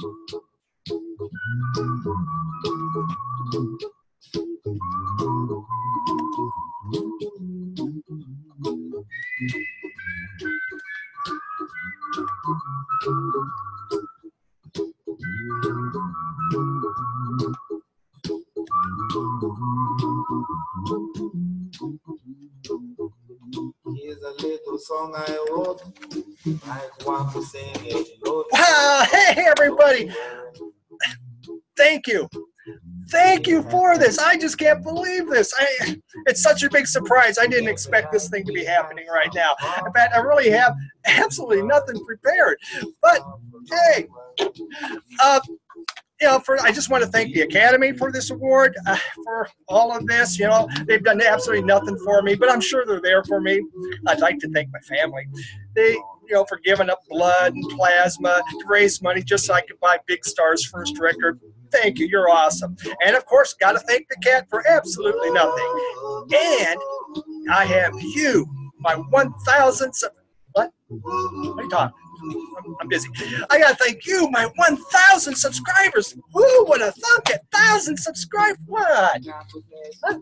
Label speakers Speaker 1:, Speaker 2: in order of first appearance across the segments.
Speaker 1: Here's a little song I wrote. I want to sing it.
Speaker 2: Wow, hey everybody. Thank you. Thank you for this. I just can't believe this. It's such a big surprise. I didn't expect this thing to be happening right now. In fact, I really have absolutely nothing prepared. But hey, you know, I just want to thank the Academy for this award, for all of this. You know, they've done absolutely nothing for me, but I'm sure they're there for me. I'd like to thank my family. They, you know, for giving up blood and plasma to raise money just so I could buy Big Star's first record. Thank you. You're awesome. And, of course, got to thank the cat for absolutely nothing. And I have you, my 1,000th. What? What are you talking? I'm busy. I gotta thank you, my 1,000 subscribers. Woo, what a thunk at 1,000 subscribers. What? Huh?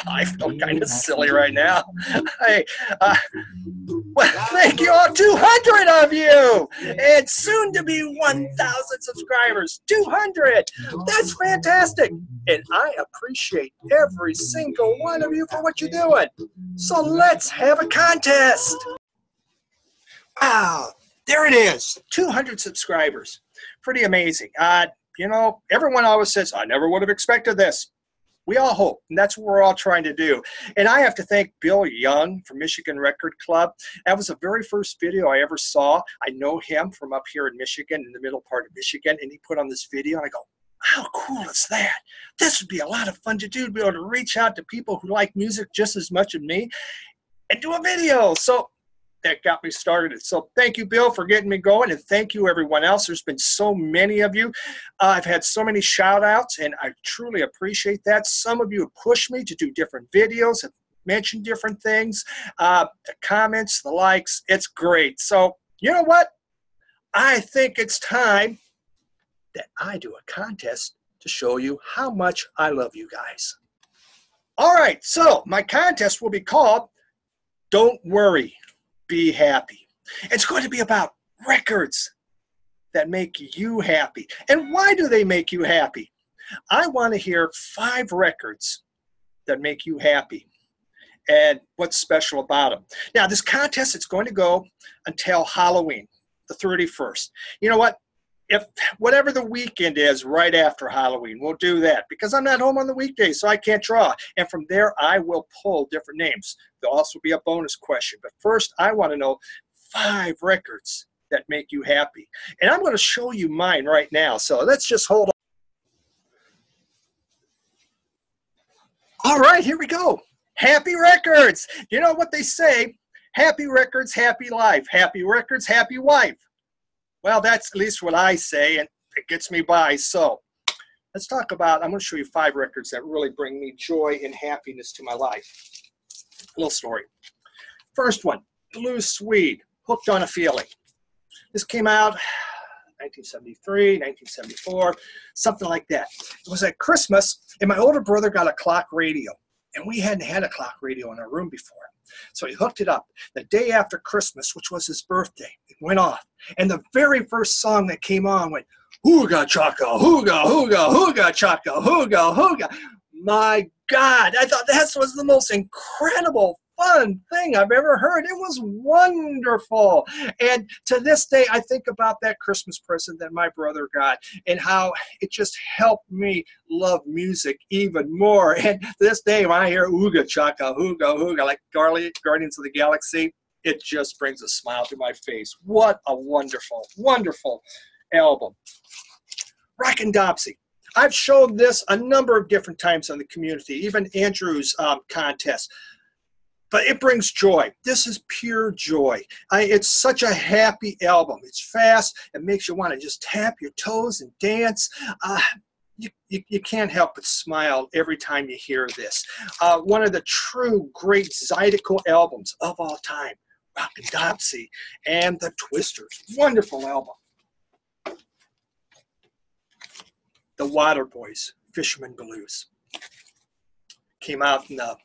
Speaker 2: I feel kind of silly right now. Hey, well, thank you all, 200 of you, and soon to be 1,000 subscribers. 200. That's fantastic. And I appreciate every single one of you for what you're doing. So let's have a contest. Wow, there it is, 200 subscribers. Pretty amazing. You know, everyone always says, I never would have expected this. We all hope, and that's what we're all trying to do. And I have to thank Bill Young from Michigan Record Club. That was the very first video I ever saw. I know him from up here in Michigan, in the middle part of Michigan, and he put on this video, and I go, how cool is that? This would be a lot of fun to do, to be able to reach out to people who like music just as much as me and do a video. So that got me started. So thank you, Bill, for getting me going, and thank you, everyone else. There's been so many of you. I've had so many shout-outs, and I truly appreciate that. Some of you have pushed me to do different videos, have mentioned different things, the comments, the likes. It's great. So you know what? I think it's time that I do a contest to show you how much I love you guys. All right, so my contest will be called Don't Worry, Be Happy. It's going to be about records that make you happy. And why do they make you happy? I want to hear 5 records that make you happy and what's special about them. Now, this contest is going to go until Halloween, the 31st. You know what? If whatever the weekend is right after Halloween, we'll do that because I'm not home on the weekdays, so I can't draw. And from there, I will pull different names. There'll also be a bonus question. But first, I want to know 5 records that make you happy. And I'm going to show you mine right now. So let's just hold on. All right, here we go. Happy records. You know what they say? Happy records, happy life. Happy records, happy wife. Well, that's at least what I say, and it gets me by. So let's talk about, I'm going to show you 5 records that really bring me joy and happiness to my life. A little story. First one, Blue Swede, Hooked on a Feeling. This came out 1973, 1974, something like that. It was at Christmas, and my older brother got a clock radio, and we hadn't had a clock radio in our room before. So he hooked it up the day after Christmas, which was his birthday. It went off. And the very first song that came on went, Hooga Chaka, Hooga, Hooga, Hooga Chaka, Hooga, Hooga. My God, I thought that was the most incredible, fun thing I've ever heard. It was wonderful. And to this day, I think about that Christmas present that my brother got and how it just helped me love music even more. And to this day, when I hear Ooga Chaka, Hooga, Hooga, like Guardians of the Galaxy, it just brings a smile to my face. What a wonderful, wonderful album. Rockin' Dopsy. I've shown this a number of different times on the community, even Andrew's contest. But it brings joy. This is pure joy. It's such a happy album. It's fast. It makes you want to just tap your toes and dance. you can't help but smile every time you hear this. One of the true great Zydeco albums of all time, Rockin' Dopsy and the Twisters. Wonderful album. The Waterboys, Fisherman Blues. Came out in the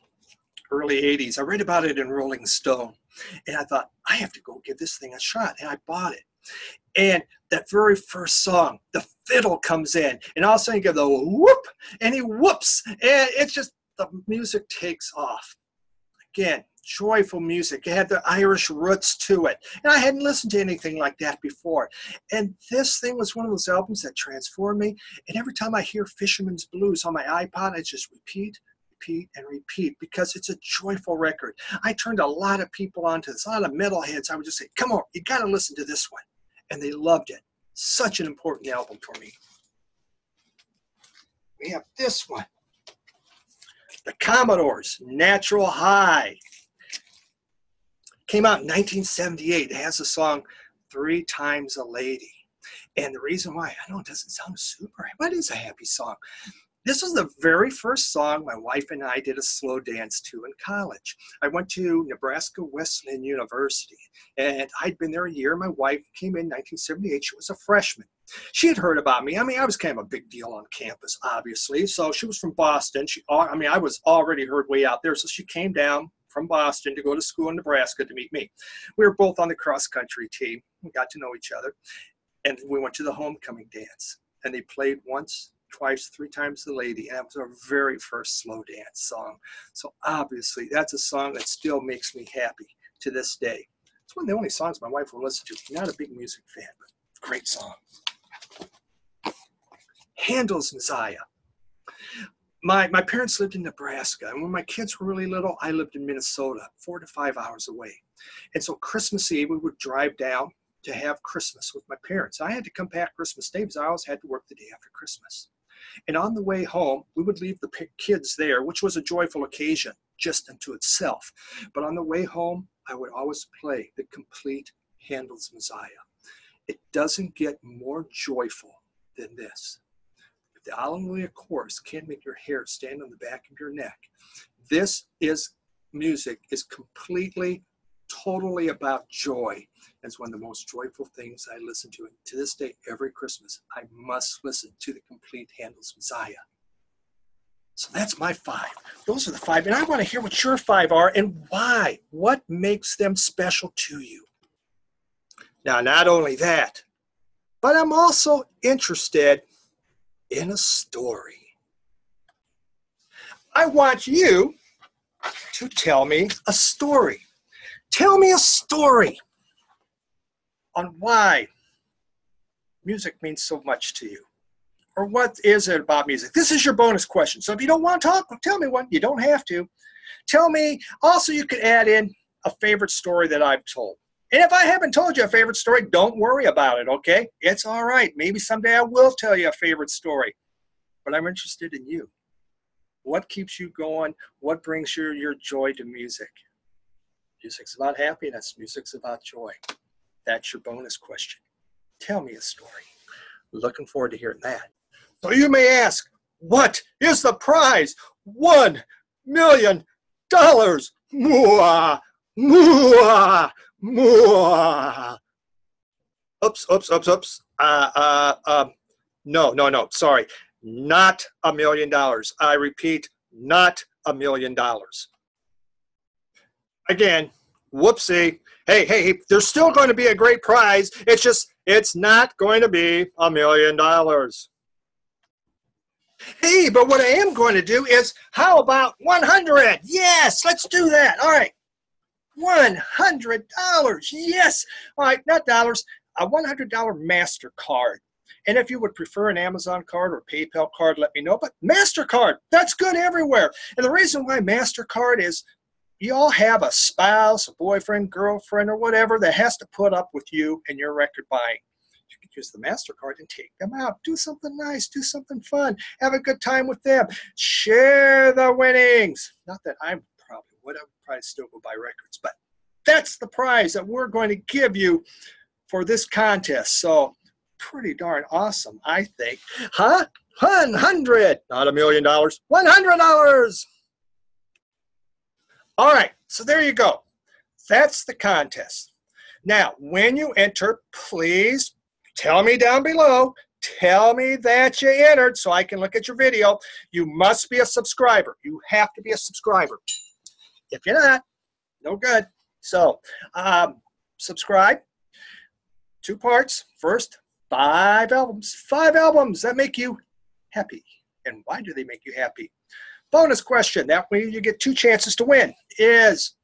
Speaker 2: early 80s. I read about it in Rolling Stone. And I thought, I have to go give this thing a shot. And I bought it. And that very first song, the fiddle comes in. And all of a sudden you get the whoop. And he whoops. And it's just, the music takes off. Again, joyful music. It had the Irish roots to it. And I hadn't listened to anything like that before. And this thing was one of those albums that transformed me. And every time I hear Fisherman's Blues on my iPod, I just repeat and repeat, because it's a joyful record. I turned a lot of people onto this, a lot of metalheads. I would just say, come on, you got to listen to this one. And they loved it. Such an important album for me. We have this one. The Commodores, Natural High. Came out in 1978. It has the song, 3 Times a Lady. And the reason why, I know it doesn't sound super, but it is a happy song. This was the very first song my wife and I did a slow dance to in college. I went to Nebraska Wesleyan University, and I'd been there a year. My wife came in 1978. She was a freshman. She had heard about me. I mean, I was kind of a big deal on campus, obviously. So she was from Boston. I was already heard way out there. So she came down from Boston to go to school in Nebraska to meet me. We were both on the cross-country team. We got to know each other. And we went to the homecoming dance. And they played once, twice, 3 times the lady, and that was our very first slow dance song. So obviously that's a song that still makes me happy to this day. It's one of the only songs my wife will listen to. Not a big music fan, but great song. Handel's Messiah. My parents lived in Nebraska, and when my kids were really little, I lived in Minnesota, 4 to 5 hours away. And so Christmas Eve, we would drive down to have Christmas with my parents. I had to come back Christmas Day because I always had to work the day after Christmas. And on the way home, we would leave the kids there, which was a joyful occasion just unto itself. But on the way home, I would always play the complete Handel's Messiah. It doesn't get more joyful than this. If the Alleluia chorus can't make your hair stand on the back of your neck, this music is completely, totally about joy. It's one of the most joyful things I listen to. And to this day, every Christmas, I must listen to the complete Handel's Messiah. So that's my 5. Those are the 5. And I want to hear what your 5 are and why. What makes them special to you? Now, not only that, but I'm also interested in a story. I want you to tell me a story. Tell me a story on why music means so much to you. Or what is it about music? This is your bonus question. So if you don't want to talk, tell me one. You don't have to. Tell me. Also, you could add in a favorite story that I've told. And if I haven't told you a favorite story, don't worry about it, okay? It's all right. Maybe someday I will tell you a favorite story. But I'm interested in you. What keeps you going? What brings your joy to music? Music's about happiness. Music's about joy. That's your bonus question. Tell me a story. Looking forward to hearing that. So you may ask, what is the prize? $1 million. Mwah, mwah, mwah. Oops. No, sorry. Not $1 million. I repeat, not $1 million. Again, whoopsie. Hey, there's still going to be a great prize. It's not going to be $1 million. Hey, but what I am going to do is, how about 100? Yes, let's do that. All right. $100. Yes. All right, not dollars, a $100 MasterCard. And if you would prefer an Amazon card or PayPal card, let me know. But MasterCard, that's good everywhere. And the reason why MasterCard is, you all have a spouse, a boyfriend, girlfriend, or whatever that has to put up with you and your record buying. You can use the MasterCard and take them out. Do something nice. Do something fun. Have a good time with them. Share the winnings. Not that I would probably still go buy records, but that's the prize that we're going to give you for this contest. So pretty darn awesome, I think. Huh? $100, not $1 million, $100. All right, so there you go. That's the contest. Now, when you enter, please tell me down below. Tell me that you entered so I can look at your video. You must be a subscriber. You have to be a subscriber. If you're not, no good. So, subscribe. 2 parts. First, 5 albums. 5 albums that make you happy. And why do they make you happy? Bonus question. That way you get 2 chances to win. Is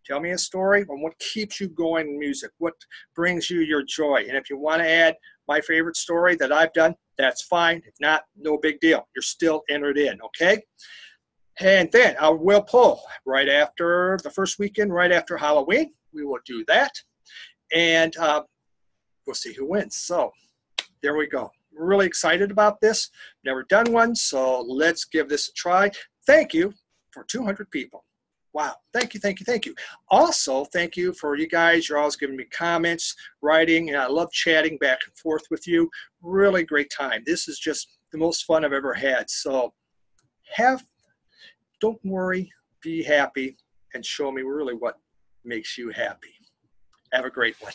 Speaker 2: tell me a story on what keeps you going in music. What brings you your joy? And if you want to add my favorite story that I've done, that's fine. If not, no big deal. You're still entered in, okay? And then I will pull right after the first weekend, right after Halloween. We will do that. And we'll see who wins. So there we go. We're really excited about this. Never done one, so let's give this a try. Thank you for 200 people. Wow. Thank you, thank you, thank you. Also, thank you for you guys. You're always giving me comments, writing, and I love chatting back and forth with you. Really great time. This is just the most fun I've ever had. So don't worry, be happy, and show me really what makes you happy. Have a great one.